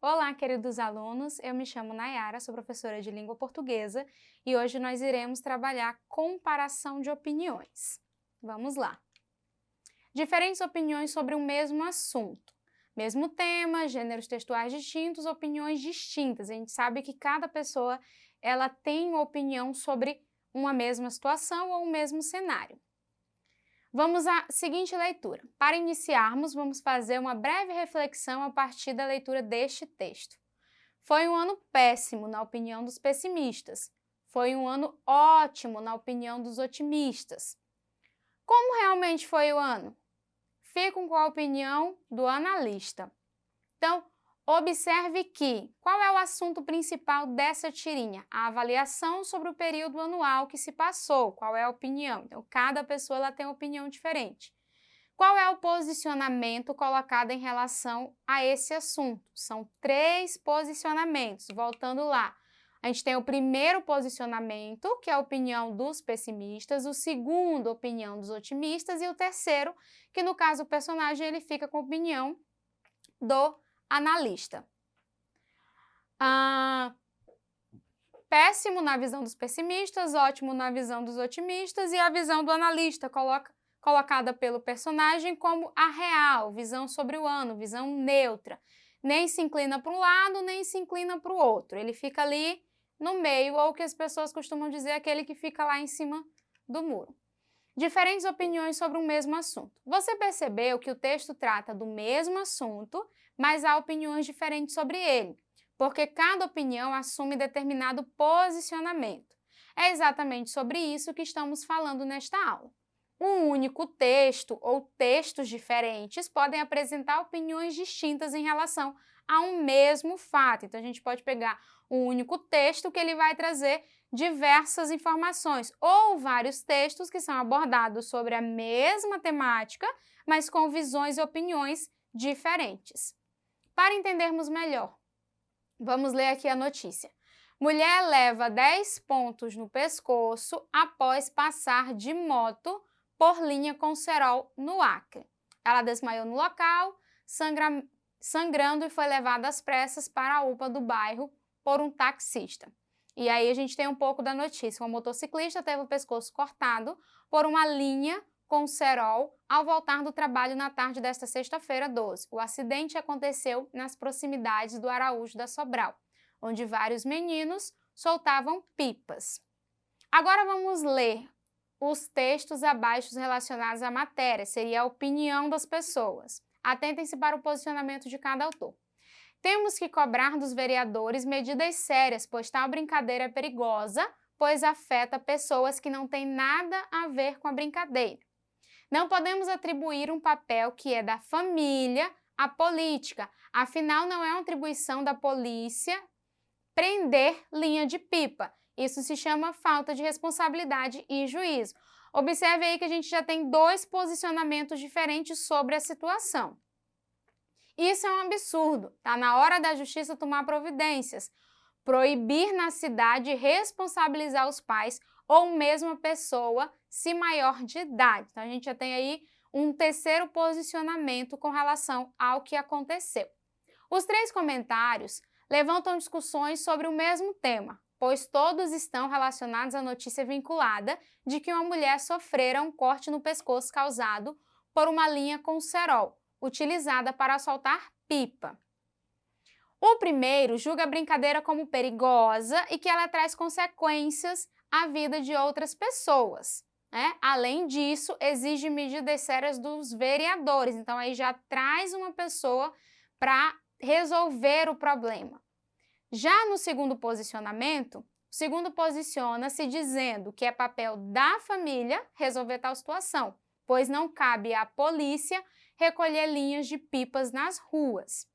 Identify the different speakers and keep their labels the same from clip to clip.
Speaker 1: Olá, queridos alunos, eu me chamo Nayara, sou professora de língua portuguesa e hoje nós iremos trabalhar comparação de opiniões. Vamos lá. Diferentes opiniões sobre o mesmo assunto. Mesmo tema, gêneros textuais distintos, opiniões distintas. A gente sabe que cada pessoa ela tem uma opinião sobre uma mesma situação ou um mesmo cenário. Vamos à seguinte leitura. Para iniciarmos, vamos fazer uma breve reflexão a partir da leitura deste texto. Foi um ano péssimo, na opinião dos pessimistas. Foi um ano ótimo, na opinião dos otimistas. Como realmente foi o ano? Fico com a opinião do analista. Então, observe que, qual é o assunto principal dessa tirinha? A avaliação sobre o período anual que se passou, qual é a opinião? Então, cada pessoa ela tem uma opinião diferente. Qual é o posicionamento colocado em relação a esse assunto? São 3 posicionamentos, voltando lá. A gente tem o primeiro posicionamento, que é a opinião dos pessimistas, o segundo, a opinião dos otimistas, e o terceiro, que no caso o personagem ele fica com a opinião do analista. Péssimo na visão dos pessimistas, ótimo na visão dos otimistas e a visão do analista colocada pelo personagem como a real, visão sobre o ano, visão neutra. Nem se inclina para um lado, nem se inclina para o outro. Ele fica ali no meio, ou o que as pessoas costumam dizer, aquele que fica lá em cima do muro. Diferentes opiniões sobre o mesmo assunto. Você percebeu que o texto trata do mesmo assunto, mas há opiniões diferentes sobre ele, porque cada opinião assume determinado posicionamento. É exatamente sobre isso que estamos falando nesta aula. Um único texto ou textos diferentes podem apresentar opiniões distintas em relação a um mesmo fato. Então, a gente pode pegar um único texto que ele vai trazer diversas informações, ou vários textos que são abordados sobre a mesma temática, mas com visões e opiniões diferentes. Para entendermos melhor, vamos ler aqui a notícia. Mulher leva 10 pontos no pescoço após passar de moto por linha com cerol no Acre. Ela desmaiou no local, sangrando e foi levada às pressas para a UPA do bairro por um taxista. E aí a gente tem um pouco da notícia. Uma motociclista teve o pescoço cortado por uma linha com cerol ao voltar do trabalho na tarde desta sexta-feira, 12. O acidente aconteceu nas proximidades do Araújo da Sobral, onde vários meninos soltavam pipas. Agora vamos ler os textos abaixo relacionados à matéria, seria a opinião das pessoas. Atentem-se para o posicionamento de cada autor. Temos que cobrar dos vereadores medidas sérias, pois tal brincadeira é perigosa, pois afeta pessoas que não têm nada a ver com a brincadeira. Não podemos atribuir um papel que é da família à política, afinal não é uma atribuição da polícia prender linha de pipa. Isso se chama falta de responsabilidade e juízo. Observe aí que a gente já tem 2 posicionamentos diferentes sobre a situação. Isso é um absurdo. Está na hora da justiça tomar providências. Proibir na cidade responsabilizar os pais ou mesmo a pessoa se maior de idade. Então, a gente já tem aí um terceiro posicionamento com relação ao que aconteceu. Os 3 comentários levantam discussões sobre o mesmo tema, pois todos estão relacionados à notícia vinculada de que uma mulher sofrera um corte no pescoço causado por uma linha com cerol, utilizada para soltar pipa. O primeiro julga a brincadeira como perigosa e que ela traz consequências à vida de outras pessoas. Além disso, exige medidas sérias dos vereadores. Então, aí já traz uma pessoa para resolver o problema. Já no segundo posicionamento, o segundo posiciona-se dizendo que é papel da família resolver tal situação, pois não cabe à polícia recolher linhas de pipas nas ruas.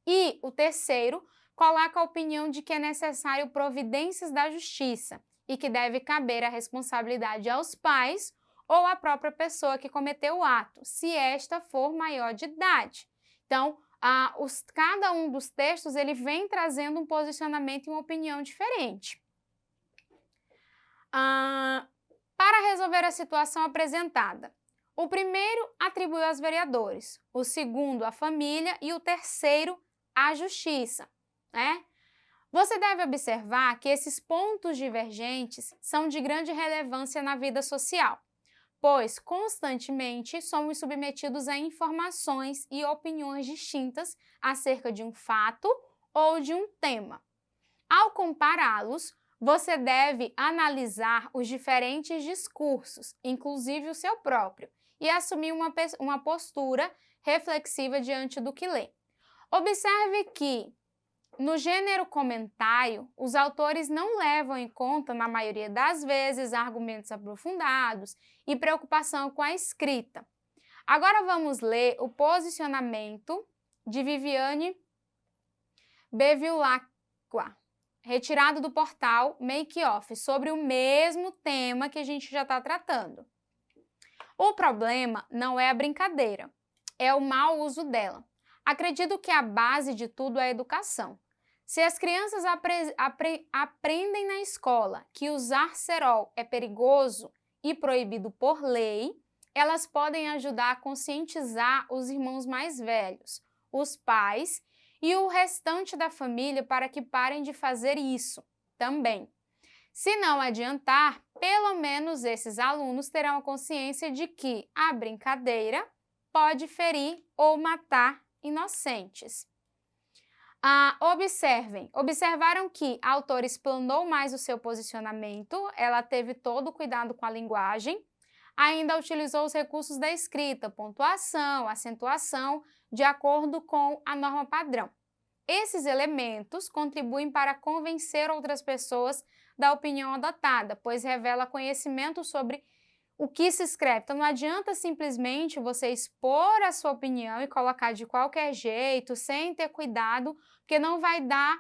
Speaker 1: E o terceiro coloca a opinião de que é necessário providências da justiça e que deve caber a responsabilidade aos pais ou à própria pessoa que cometeu o ato, se esta for maior de idade. Então, cada um dos textos ele vem trazendo um posicionamento e uma opinião diferente. Para resolver a situação apresentada, o primeiro atribuiu aos vereadores, o segundo à família e o terceiro à justiça. né? Você deve observar que esses pontos divergentes são de grande relevância na vida social, pois constantemente somos submetidos a informações e opiniões distintas acerca de um fato ou de um tema. Ao compará-los, você deve analisar os diferentes discursos, inclusive o seu próprio, e assumir uma postura reflexiva diante do que lê. Observe que, no gênero comentário, os autores não levam em conta, na maioria das vezes, argumentos aprofundados e preocupação com a escrita. Agora vamos ler o posicionamento de Viviane Bevilacqua, retirado do portal Make Off, sobre o mesmo tema que a gente já está tratando. O problema não é a brincadeira, é o mau uso dela. Acredito que a base de tudo é a educação. Se as crianças aprendem na escola que usar cerol é perigoso e proibido por lei, elas podem ajudar a conscientizar os irmãos mais velhos, os pais e o restante da família para que parem de fazer isso também. Se não adiantar, pelo menos esses alunos terão a consciência de que a brincadeira pode ferir ou matar inocentes. Observaram que a autora explanou mais o seu posicionamento, ela teve todo o cuidado com a linguagem, ainda utilizou os recursos da escrita, pontuação, acentuação, de acordo com a norma padrão. Esses elementos contribuem para convencer outras pessoas da opinião adotada, pois revela conhecimento sobre o que se escreve. Então, não adianta simplesmente você expor a sua opinião e colocar de qualquer jeito, sem ter cuidado, porque não vai dar,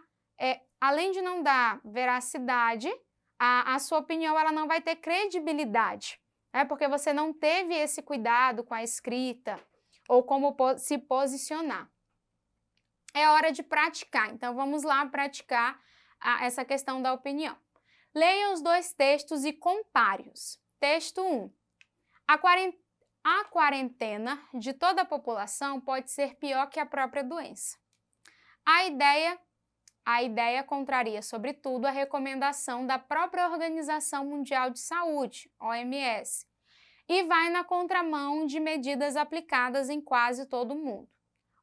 Speaker 1: além de não dar veracidade, a sua opinião ela não vai ter credibilidade, porque você não teve esse cuidado com a escrita ou como se posicionar. É hora de praticar, então vamos lá praticar essa questão da opinião. Leia os dois textos e compare-os. Texto 1. A quarentena de toda a população pode ser pior que a própria doença. A ideia contraria, sobretudo, a recomendação da própria Organização Mundial de Saúde, OMS, e vai na contramão de medidas aplicadas em quase todo o mundo.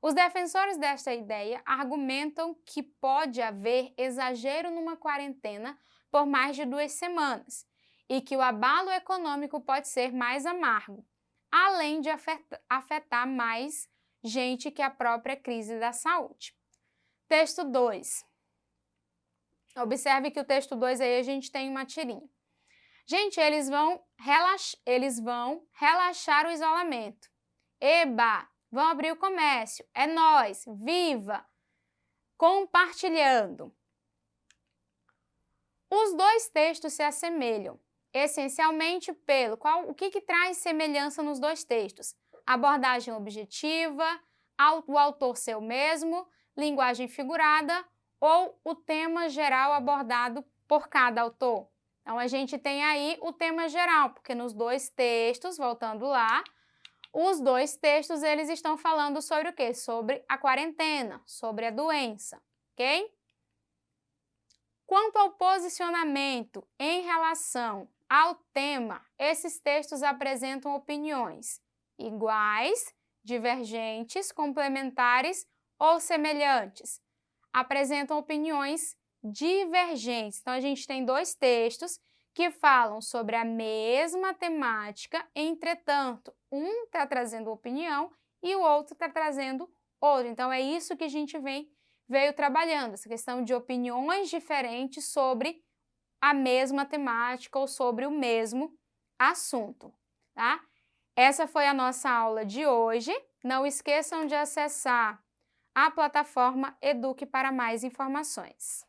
Speaker 1: Os defensores desta ideia argumentam que pode haver exagero numa quarentena por mais de 2 semanas e que o abalo econômico pode ser mais amargo, além de afetar mais gente que a própria crise da saúde. Texto 2. Observe que o texto 2 aí a gente tem uma tirinha. Gente, eles vão relaxar o isolamento. Eba! Vão abrir o comércio. É nóis! Viva! Compartilhando. Os dois textos se assemelham, essencialmente o que traz semelhança nos dois textos? Abordagem objetiva, o autor ser o mesmo, linguagem figurada ou o tema geral abordado por cada autor. Então, a gente tem aí o tema geral, porque nos dois textos, voltando lá, os dois textos, eles estão falando sobre o quê? Sobre a quarentena, sobre a doença, ok? Quanto ao posicionamento em relação ao tema, esses textos apresentam opiniões iguais, divergentes, complementares ou semelhantes. Apresentam opiniões divergentes. Então, a gente tem dois textos que falam sobre a mesma temática, entretanto, um está trazendo opinião e o outro está trazendo outra. Então, é isso que a gente veio trabalhando, essa questão de opiniões diferentes sobre a mesma temática ou sobre o mesmo assunto, tá? Essa foi a nossa aula de hoje. Não esqueçam de acessar a plataforma Eduque para mais informações.